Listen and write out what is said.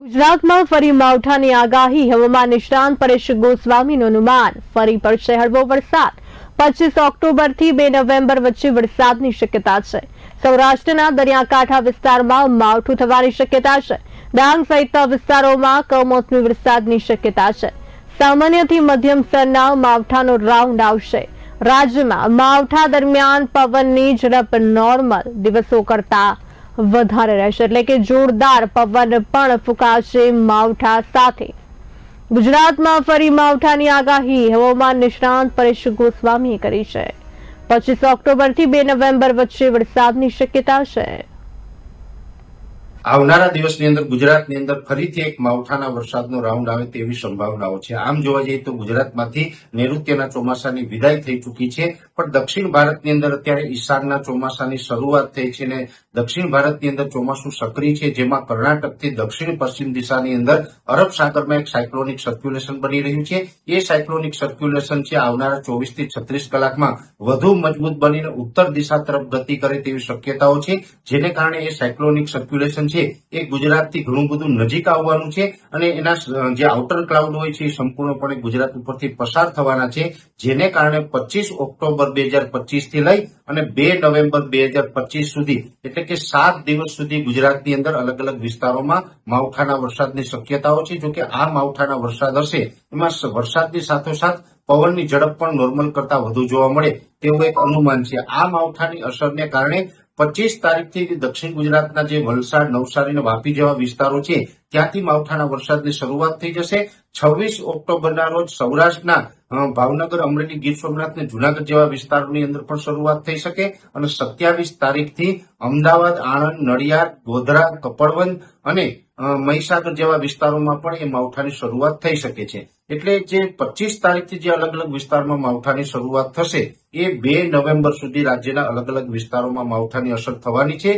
ગુજરાતમાં ફરી માવઠાની આગાહી. હવામાન નિષ્ણાંત પરેશ ગોસ્વામીનું અનુમાન. ફરી પડશે હળવો વરસાદ. 25 ઓક્ટોબરથી 2 નવેમ્બર વચ્ચે વરસાદની શક્યતા છે. સૌરાષ્ટ્રના દરિયાકાંઠા વિસ્તારમાં માવઠું થવાની શક્યતા છે. ડાંગ સહિતના વિસ્તારોમાં કમોસમી વરસાદની શક્યતા છે. સામાન્યથી મધ્યમ સ્તરના માવઠાનો રાઉન્ડ આવશે. રાજ્યમાં માવઠા દરમિયાન પવનની ઝડપ નોર્મલ દિવસો કરતા વધારે રહેશે, એટલે કે જોરદાર પવન પણ ફૂંકાશે માવઠા સાથે. ગુજરાતમાં ફરી માવઠાની આગાહી હવામાન નિષ્ણાંત પરેશ ગોસ્વામીએ કરી છે. 25 ઓક્ટોબરથી 2 નવેમ્બર વચ્ચે વરસાદની શક્યતા છે. આવનારા દિવસની અંદર ગુજરાતની અંદર ફરીથી એક માવઠાના વરસાદનો રાઉન્ડ આવે તેવી સંભાવનાઓ છે. આમ જોવા જઈએ તો ગુજરાતમાંથી નૈઋત્યના ચોમાસાની વિદાય થઈ ચૂકી છે, પણ દક્ષિણ ભારતની અંદર અત્યારે ઈશાનના ચોમાસાની શરૂઆત થઈ છે અને દક્ષિણ ભારતની અંદર ચોમાસું સક્રિય છે, જેમાં કર્ણાટકથી દક્ષિણ પશ્ચિમ દિશાની અંદર અરબ સાગરમાં એક સાયક્લોનિક સર્ક્યુલેશન બની રહ્યું છે. એ સાયક્લોનિક સર્ક્યુલેશન છે આવનારા 24 થી 36 કલાકમાં વધુ મજબૂત બનીને ઉત્તર દિશા તરફ ગતિ કરે તેવી શક્યતાઓ છે, જેને કારણે એ સાયક્લોનિક સર્ક્યુલેશન એ ગુજરાતથી ઘણું બધું નજીક આવવાનું છે અને એના જે આઉટર ક્લાઉડ હોય છે એ સંપૂર્ણપણે ગુજરાત ઉપરથી પસાર થવાના છે, જેને કારણે 25 ઓક્ટોબર 2025 થી લઈ અને 2 નવેમ્બર 2025 સુધી, એટલે કે 7 દિવસ સુધી ગુજરાતની અંદર અલગ અલગ વિસ્તારોમાં માવઠાના વરસાદની શક્યતાઓ છે. જોકે આ માવઠાના વરસાદ હશે એમાં વરસાદની સાથોસાથ પવનની ઝડપ પણ નોર્મલ કરતા વધુ જોવા મળે તેવું એક અનુમાન છે. આ માવઠાની અસરને કારણે 25 તારીખથી દક્ષિણ ગુજરાતના જે વલસાડ, નવસારી અને વાપી જેવા વિસ્તારો છે ત્યાંથી માવઠાના વરસાદની શરૂઆત થઈ જશે. 26 ઓક્ટોબરના રોજ સૌરાષ્ટ્રના ભાવનગર, અમરેલી, ગીર સોમનાથ અને જુનાગઢ જેવા વિસ્તારોની અંદર પણ શરૂઆત થઈ શકે અને 27 તારીખથી અમદાવાદ, આણંદ, નડિયાદ, ગોધરા, કપડવંજ અને મહીસાગર જેવા વિસ્તારોમાં પણ એ માવઠાની શરૂઆત થઈ શકે છે. એટલે જે 25 તારીખથી જે અલગ અલગ વિસ્તારમાં માવઠાની શરૂઆત થશે એ 2 નવેમ્બર સુધી રાજ્યના અલગ અલગ વિસ્તારોમાં માવઠાની અસર થવાની છે,